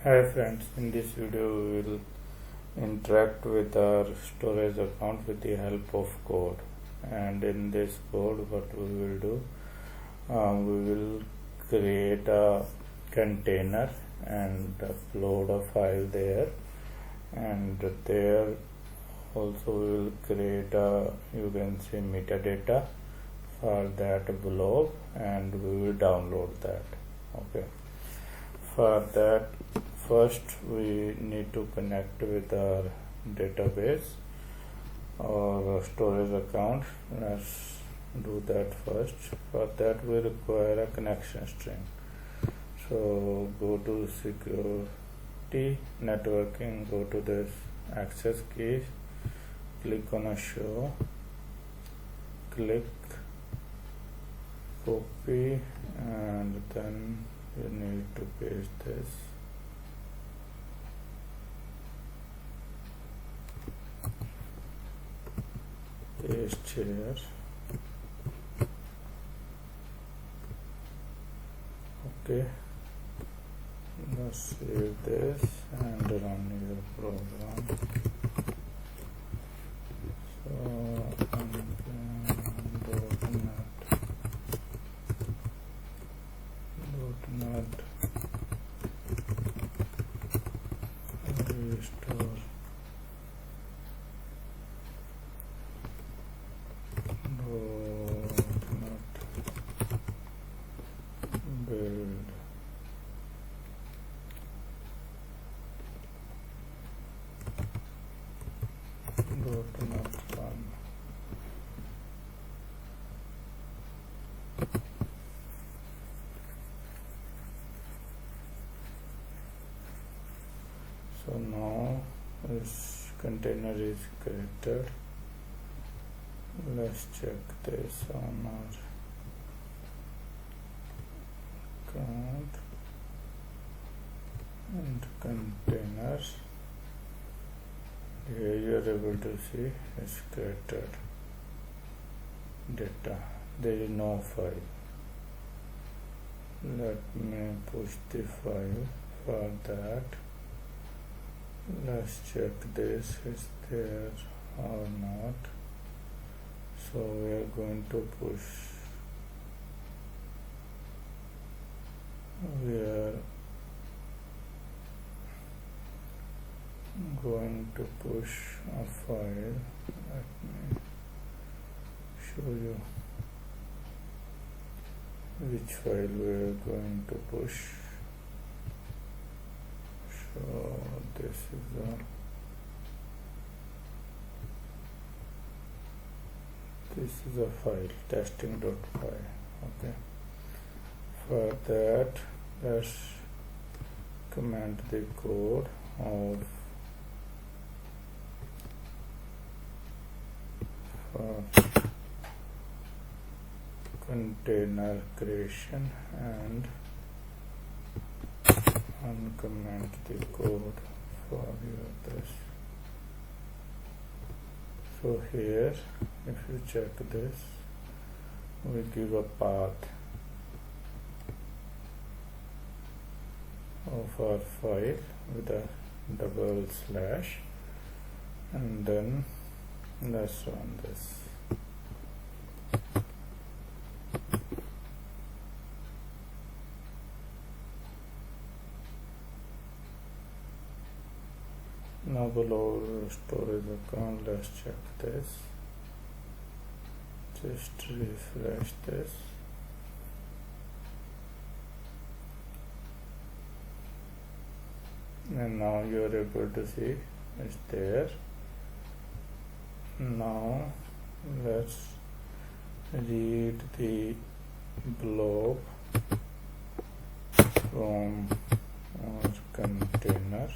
Hi friends, in this video we will interact with our storage account with the help of code. And in this code what we will do, we will create a container and upload a file there, and there also we will create a, you can say, metadata for that blob, and we will download that. Okay, for that first we need to connect with our database or storage account. Let's do that first. For that we require a connection string. So go to security, networking, go to this access key, click on a show, click copy, and then you need to paste this. Paste here. Okay, let's save this and run your program. So .NET restore build .NET Run. So now this container is created. Let's check this on our account and containers. Here you are able to see it's created data. There is no file. Let me push the file. For that, let's check this is there or not. So we are going to push. We are going to push a file. Let me show you which file we are going to push. So this is a file, testing.py. Okay, for that let's comment the code of container creation and uncomment the code for your this. So here, if you check this, we give a path of our file with a double slash, and then let's run this. Now below storage account, let's check this. Just refresh this. And now you are able to see it's there. Now let's read the blob from our container.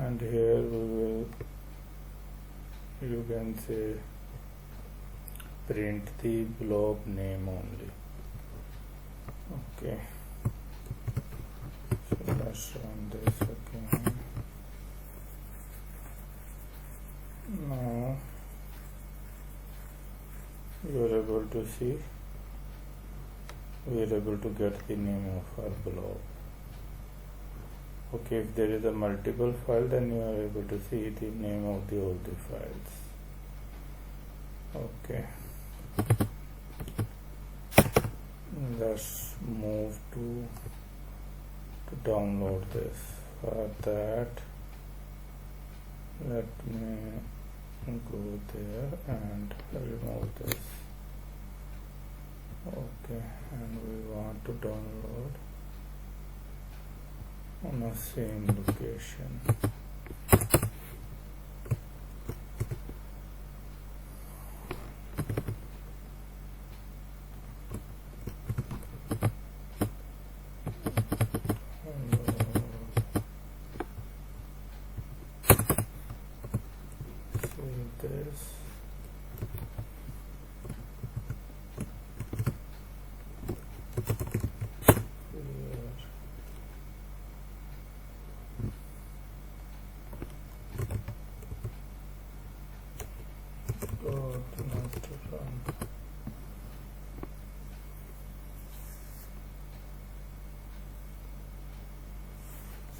And here we will, you can say, print the blob name only. Okay, so let's run this again. Now you are able to see we are able to get the name of our blob. Okay, if there is a multiple file, then you are able to see the name of all the files. Okay, let's move to download this. For that, let me go there and remove this. Okay, and we want to download on the same location. Save this.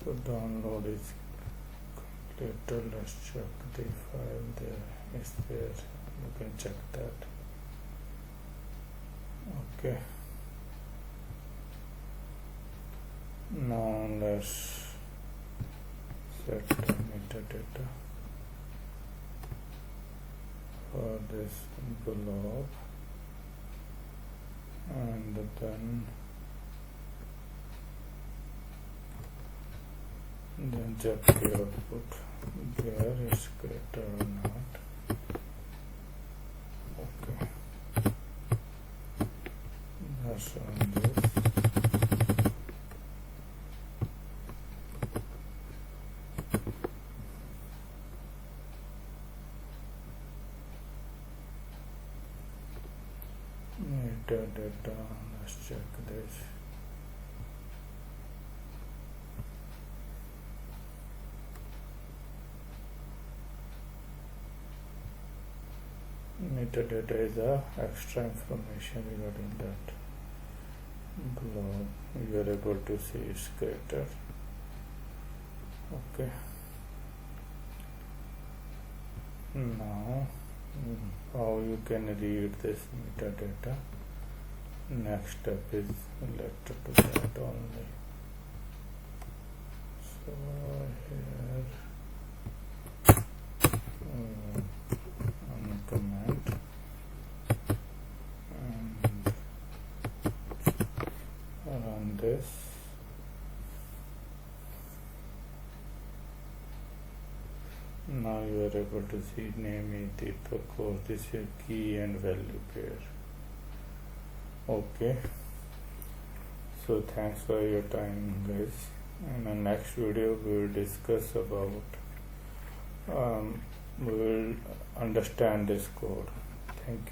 So download is completed. Let's check the file there. Is there? You can check that. Okay. Now let's set the metadata for this blob, and then check the output there is greater or not. Okay, let's run this. Metadata, let's check this. Metadata is a extra information regarding that blob. You are able to see its greater. Okay. Now how you can read this metadata? Next step is related to that only. So here comment and run this. Now you are able to see name is the course. This is key and value pair. Okay, so thanks for your time, guys. In the next video we will discuss about we will understand this code. Thank you.